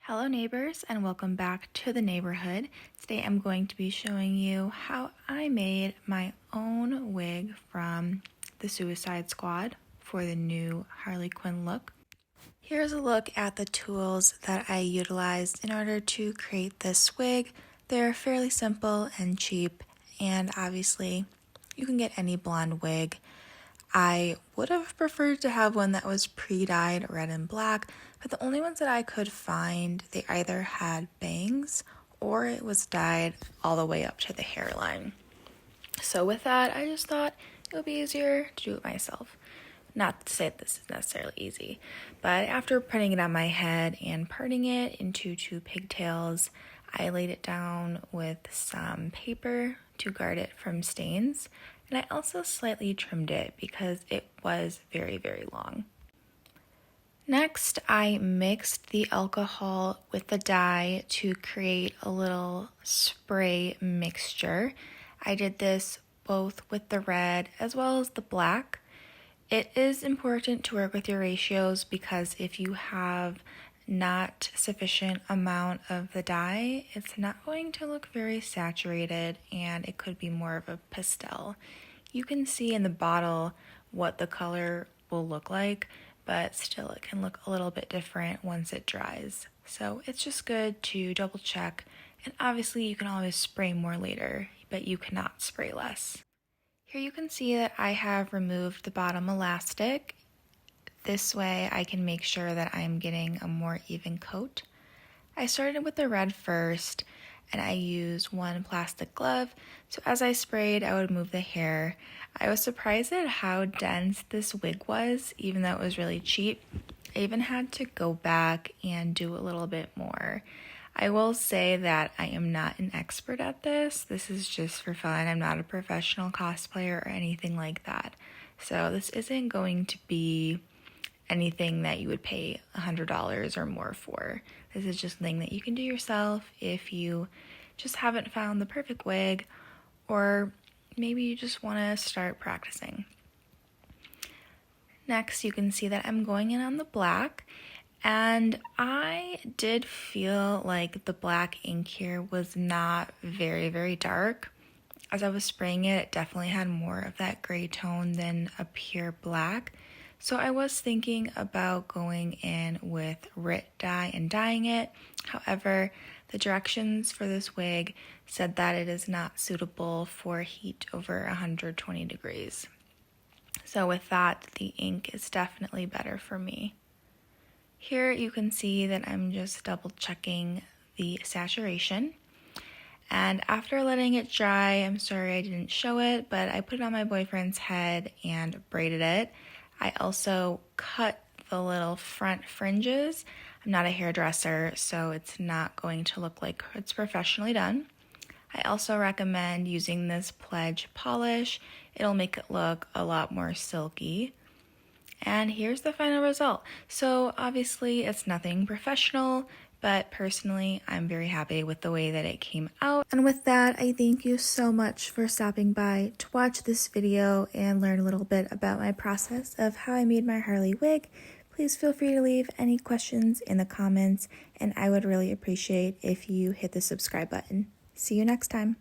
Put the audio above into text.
Hello neighbors and welcome back to the neighborhood. Today I'm going to be showing you how I made my own wig from the Suicide Squad for the new Harley Quinn look. Here's a look at the tools that I utilized in order to create this wig. They're fairly simple and cheap, and obviously you can get any blonde wig. I would have preferred to have one that was pre-dyed red and black, but the only ones that I could find, they either had bangs or it was dyed all the way up to the hairline. So with that, I just thought it would be easier to do it myself. Not to say that this is necessarily easy, but after putting it on my head and parting it into two pigtails, I laid it down with some paper to guard it from stains, and I also slightly trimmed it because it was very, very long. Next, I mixed the alcohol with the dye to create a little spray mixture. I did this both with the red as well as the black. It is important to work with your ratios because if you have not sufficient amount of the dye, it's not going to look very saturated and it could be more of a pastel. You can see in the bottle what the color will look like, but still it can look a little bit different once it dries. So it's just good to double check, and obviously you can always spray more later, but you cannot spray less. Here you can see that I have removed the bottom elastic. This way I can make sure that I'm getting a more even coat. I started with the red first, and I used one plastic glove, so as I sprayed I would move the hair. I was surprised at how dense this wig was, even though it was really cheap. I even had to go back and do a little bit more. I will say that I am not an expert at this. This is just for fun. I'm not a professional cosplayer or anything like that. So this isn't going to be anything that you would pay $100 or more for. This is just something that you can do yourself if you just haven't found the perfect wig, or maybe you just want to start practicing. Next, you can see that I'm going in on the black, and I did feel like the black ink here was not very, very dark. As I was spraying it, it definitely had more of that gray tone than a pure black. So I was thinking about going in with RIT dye and dyeing it. However, the directions for this wig said that it is not suitable for heat over 120 degrees. So with that, the ink is definitely better for me. Here you can see that I'm just double checking the saturation. And after letting it dry, I'm sorry I didn't show it, but I put it on my boyfriend's head and braided it. I also cut the little front fringes. I'm not a hairdresser, so it's not going to look like it's professionally done. I also recommend using this Pledge polish. It'll make it look a lot more silky. And here's the final result. So obviously it's nothing professional, but personally, I'm very happy with the way that it came out. And with that, I thank you so much for stopping by to watch this video and learn a little bit about my process of how I made my Harley wig. Please feel free to leave any questions in the comments, and I would really appreciate if you hit the subscribe button. See you next time.